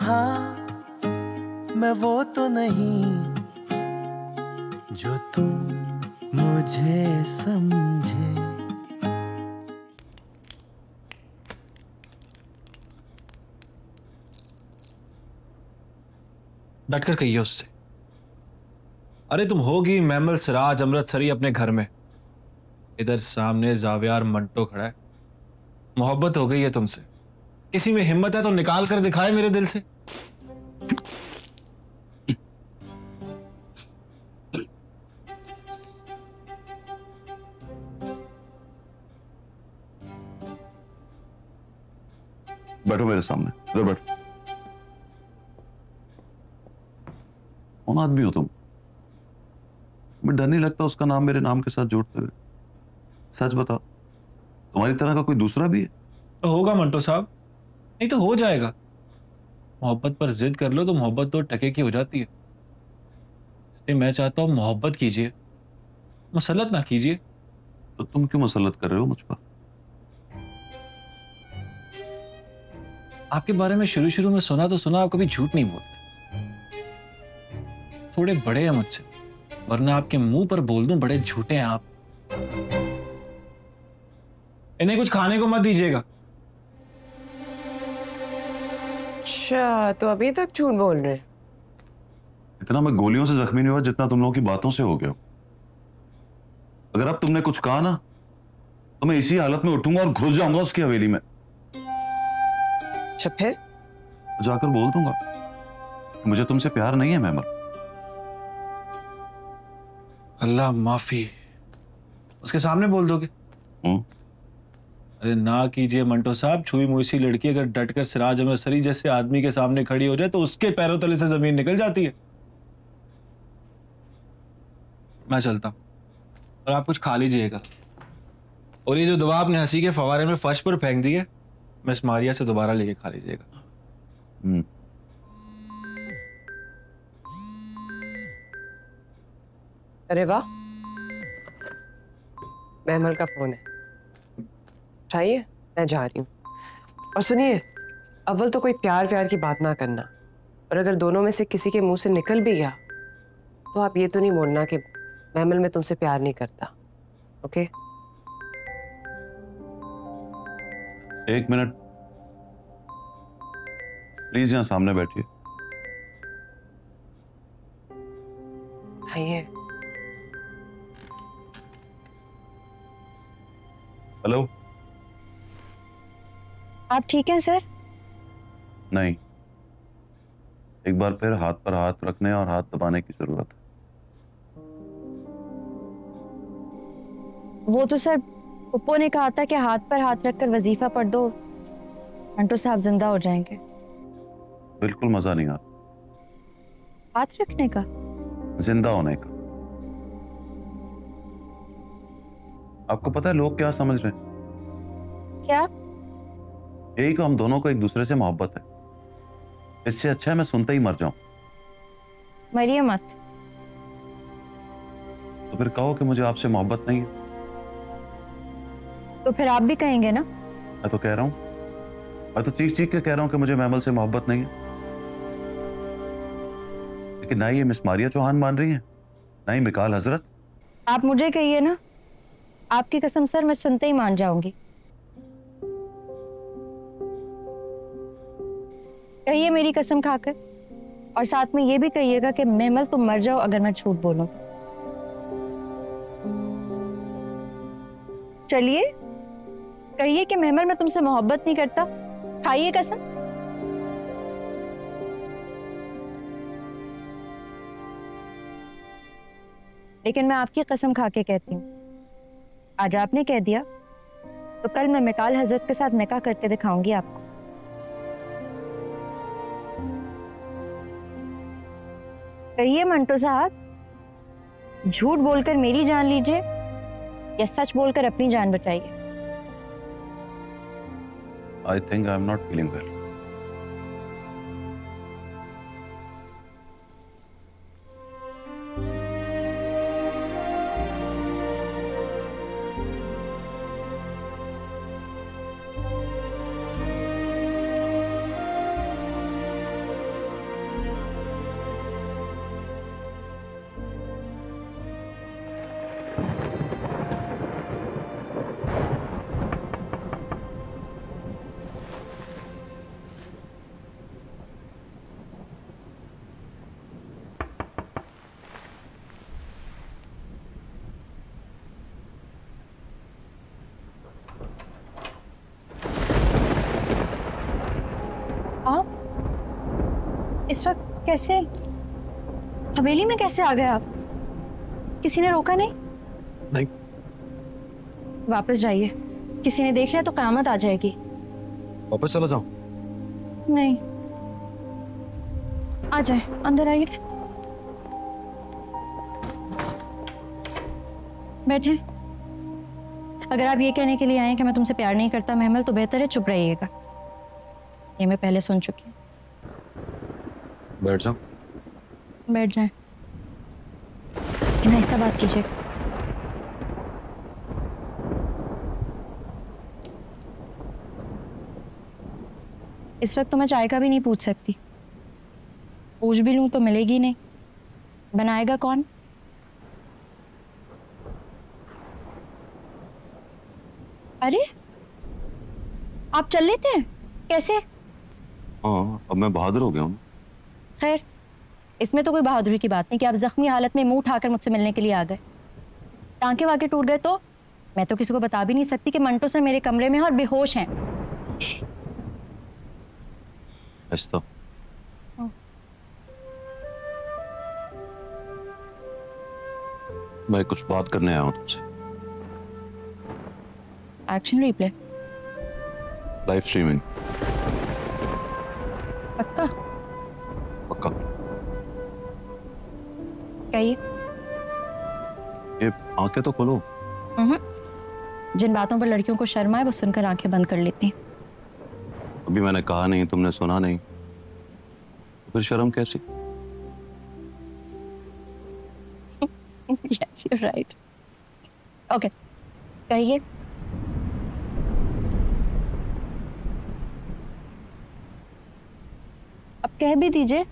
हाँ, मैं वो तो नहीं जो तुम मुझे समझे। डटकर कहिए उससे, अरे तुम होगी मैमल सिराज अमृतसरी अपने घर में, इधर सामने जावियार मंटो खड़ा है। मोहब्बत हो गई है तुमसे, किसी में हिम्मत है तो निकाल कर दिखाए मेरे दिल से। बैठो मेरे सामने, इधर बैठो। कौन आदमी हो तुम? मैं डर नहीं लगता उसका नाम मेरे नाम के साथ जोड़ते हुए। सच बताओ, तुम्हारी तरह का कोई दूसरा भी है? तो होगा मंटो साहब, नहीं तो हो जाएगा। मोहब्बत पर जिद कर लो तो मोहब्बत तो टके की हो जाती है। इसलिए मैं चाहता हूं मोहब्बत कीजिए, मसलत ना कीजिए। तो तुम क्यों मसलत कर रहे हो मुझ पर? आपके बारे में शुरू शुरू में सुना तो सुना, आप कभी झूठ नहीं बोलते। थोड़े बड़े हैं मुझसे, वरना आपके मुंह पर बोल दूं बड़े झूठे हैं आप। इन्हें कुछ खाने को मत दीजिएगा। अच्छा, तो अभी तक झूठ बोल रहे? इतना मैं गोलियों से जख्मी नहीं हुआ जितना तुम लोगों की बातों से हो गया हो। अगर अब तुमने कुछ कहा ना तो मैं इसी हालत में उठूंगा और घुस जाऊंगा उसकी हवेली में। अच्छा, फिर जाकर बोल दूंगा मुझे तुमसे प्यार नहीं है मैमल। अल्लाह माफी, उसके सामने बोल दोगे? अरे ना कीजिए मंटो साहब, छुई मुई सी लड़की अगर डटकर सिराज अमृतसरी जैसे आदमी के सामने खड़ी हो जाए तो उसके पैरों तले से जमीन निकल जाती है। मैं चलता हूं और आप कुछ खा लीजिएगा। और ये जो दवा आपने हंसी के फवारे में फर्श पर फेंक दी है, मिस मारिया से दोबारा लेके खा लीजिएगा। अरे वाह, महमल का फोन है, उठाइए, मैं जा रही हूँ। और सुनिए, अव्वल तो कोई प्यार व्यार की बात ना करना, और अगर दोनों में से किसी के मुंह से निकल भी गया तो आप ये तो नहीं बोलना कि महमल मैं तुमसे प्यार नहीं करता। ओके? एक मिनट प्लीज, यहां सामने बैठिए। आइए। हेलो। आप ठीक हैं सर? नहीं, एक बार फिर हाथ पर हाथ रखने और हाथ दबाने की जरूरत है। वो तो सर पप्पू ने कहा था कि हाथ पर हाथ रखकर वजीफा पढ़ दो, मंटो साहब जिंदा हो जाएंगे। बिल्कुल मजा नहीं आता हाथ रखने का, जिंदा होने का। आपको पता है लोग क्या समझ रहे हैं? क्या? यही को हम दोनों को एक दूसरे से मोहब्बत है। इससे अच्छा है मैं सुनते ही मर जाऊं। मरिए मत। तो फिर कहो कि मुझे आपसे मोहब्बत नहीं है। तो फिर आप भी कहेंगे ना? मैं तो कह रहा हूं, मैं तो चीख चीख के कह रहा हूं कि मुझे महमल से मोहब्बत नहीं है। लेकिन ना ये मिस मारिया चौहान मान रही है, ना ही मिकाल हजरत। आप मुझे कहिए ना, आपकी कसम सर मैं सुनते ही मान जाऊंगी। कहिए मेरी कसम खाकर, और साथ में ये भी कहिएगा कि महमल तुम मर जाओ अगर मैं झूठ बोलूं। चलिए कहिए कि महमल मैं तुमसे मोहब्बत नहीं करता, खाइए कसम। लेकिन मैं आपकी कसम खा के कहती हूँ, आज आपने कह दिया तो कल मैं मिकाल हजरत के साथ निकाह करके दिखाऊंगी आपको। कहिए मंटो साहब, झूठ बोलकर मेरी जान लीजिए या सच बोलकर अपनी जान बचाइए। I think I'm not feeling well. कैसे? हवेली में कैसे आ गए आप? किसी ने रोका नहीं? नहीं। वापस जाइए, किसी ने देख लिया तो क़यामत आ जाएगी। वापस चला जाऊं? नहीं, आ जाए, अंदर आइए, बैठे। अगर आप ये कहने के लिए आए कि मैं तुमसे प्यार नहीं करता महमल, तो बेहतर है चुप रहिएगा। ये मैं पहले सुन चुकी हूँ। बैठ जाओ। बैठ जाए, ऐसा बात कीजिए। इस वक्त तो मैं चाय का भी नहीं पूछ सकती, पूछ भी लूं तो मिलेगी नहीं। बनाएगा कौन? अरे आप चल लेते हैं कैसे? हाँ, अब मैं बहादुर हो गया हूँ। खैर, इसमें तो कोई बहादुरी की बात नहीं कि आप जख्मी हालत में मुंह उठाकर मुझसे मिलने के लिए आ गए। टांके वाके टूट गए तो मैं तो किसी को बता भी नहीं सकती कि मंटो सर मेरे कमरे में हैं और बेहोश हैं। ऐसा मैं कुछ बात करने आया हूँ तुमसे। Action replay? Live streaming? पक्का? पक्का। कहिए। ये आंखें तो खोलो। जिन बातों पर लड़कियों को शर्म आए वो सुनकर आंखें बंद कर लेती हैं। अभी मैंने कहा नहीं, तुमने सुना नहीं, तो फिर शर्म कैसी? Yes, you're right. Okay, कहिए। अब कह भी दीजिए।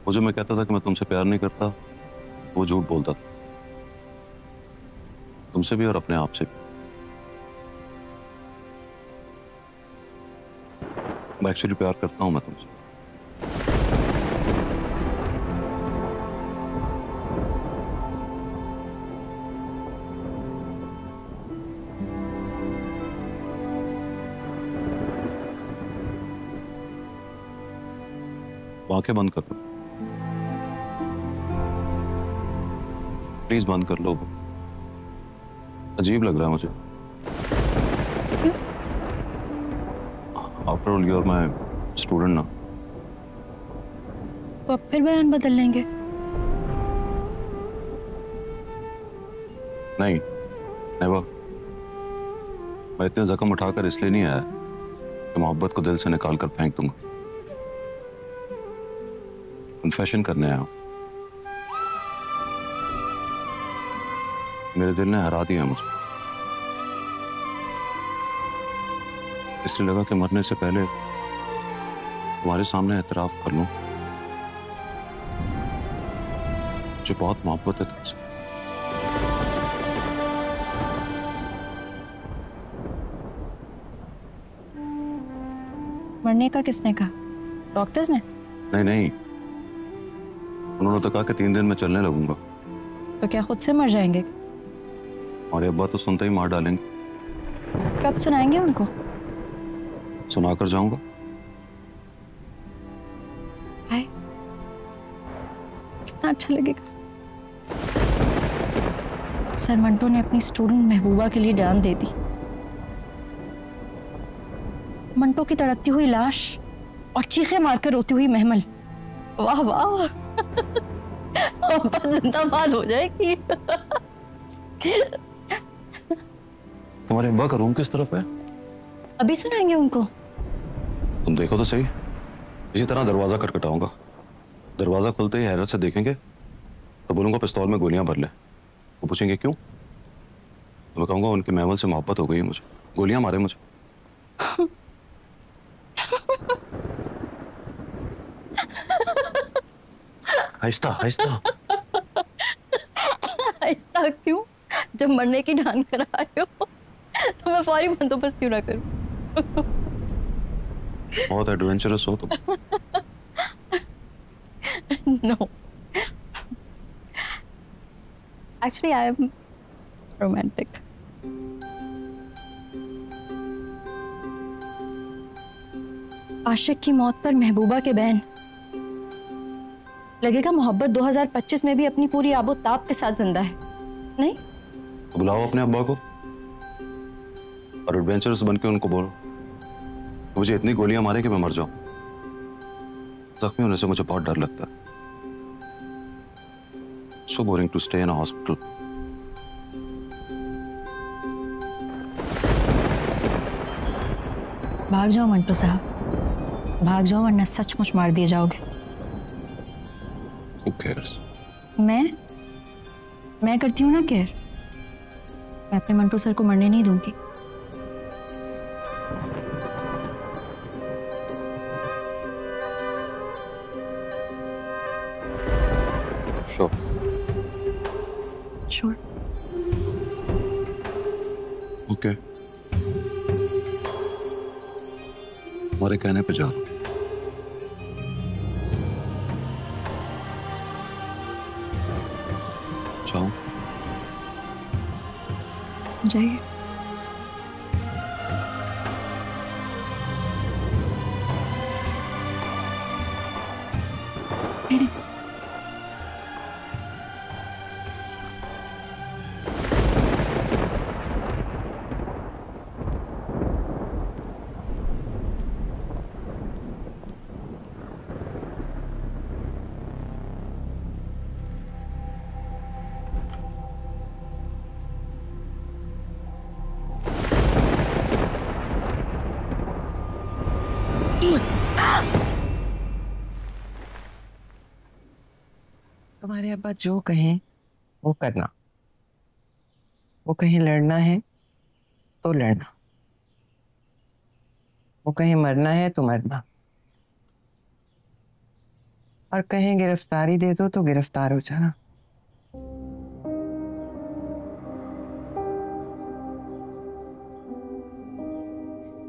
वो जो मैं कहता था कि मैं तुमसे प्यार नहीं करता, वो झूठ बोलता था, तुमसे भी और अपने आप से भी। मैं एक्चुअली प्यार करता हूं मैं तुमसे। आंखें बंद कर लो प्लीज, बंद कर लो। अजीब लग रहा है मुझे। After all you are my student ना। तो अब फिर बयान बदल लेंगे? नहीं, नेवर। मैं इतने जख्म उठाकर इसलिए नहीं आया कि मोहब्बत को दिल से निकाल कर फेंक दूंगा। कन्फेशन करने आया हूं। मेरे दिल ने हरा दिया मुझे, इसलिए लगा कि मरने से पहले तुम्हारे सामने एतराफ कर लूं, मुझे बहुत मोहब्बत है तुमसे। मरने का किसने कहा? डॉक्टर्स ने? नहीं नहीं, उन्होंने तो कहा कि 3 दिन में चलने लगूंगा। तो क्या खुद से मर जाएंगे? और ये बात तो सुनते ही मार डालेंगे। कब सुनाएंगे उनको? सुनाकर जाऊंगा। हाय, कितना अच्छा लगेगा। सर मंटो ने अपनी स्टूडेंट महबूबा के लिए जान दे दी। मंटो की तड़पती हुई लाश और चीखें मारकर रोती हुई महमल। वाह वाह, जिंदाबाद हो जाएगी। तुम्हारे अब्बा का रूम किस तरफ है? अभी सुनाएंगे उनको। तुम देखो तो सही, इसी तरह दरवाजा खटखटाऊंगा। दरवाजा खुलते ही हैरत से देखेंगे तो बोलूंगा पिस्तौल में गोलियां भर ले। वो पूछेंगे क्यों, तो मैं कहूंगा उनके महमल से मोहब्बत हो गई है मुझे, गोलियां मारे मुझे। आहिस्ता आहिस्ता। आहिस्ता क्यों? जब मरने की ठान कर आए हो तो मैं फौरी बंदोबस्त क्यों ना करूं? बहुत एडवेंचरस हो तुम। No. Actually, I am romantic. आशिक की मौत पर महबूबा के बहन। लगेगा मोहब्बत 2025 में भी अपनी पूरी आबोताब के साथ जिंदा है, नहीं? तो बुलाओ अपने अब्बा को और एडवेंचरस बन के उनको बोलो मुझे इतनी गोलियां मारे कि मैं मर जाऊं। जख्मी होने से मुझे बहुत डर लगता है। So boring to stay in a hospital. भाग जाओ मंटो साहब, भाग जाओ वरना सचमुच मार दिए जाओगे। Who cares? मैं करती हूँ ना केयर। मैं अपने मंटो सर को मरने नहीं दूंगी। Sure. Sure. Okay. हमारे कहने पे जा रहा हूं। जाओ। जाइए। तुम्हारे अब्बा जो कहें वो करना। वो कहें लड़ना है तो लड़ना, वो कहें मरना है तो मरना, और कहें गिरफ्तारी दे दो तो गिरफ्तार हो जाना।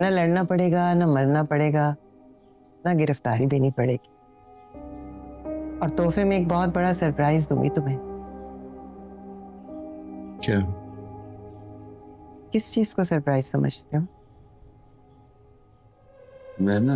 ना लड़ना पड़ेगा, ना मरना पड़ेगा, ना गिरफ्तारी देनी पड़ेगी। और तोहफे में एक बहुत बड़ा सरप्राइज दूंगी तुम्हें। क्या? किस चीज को सरप्राइज समझते हो? मैं ना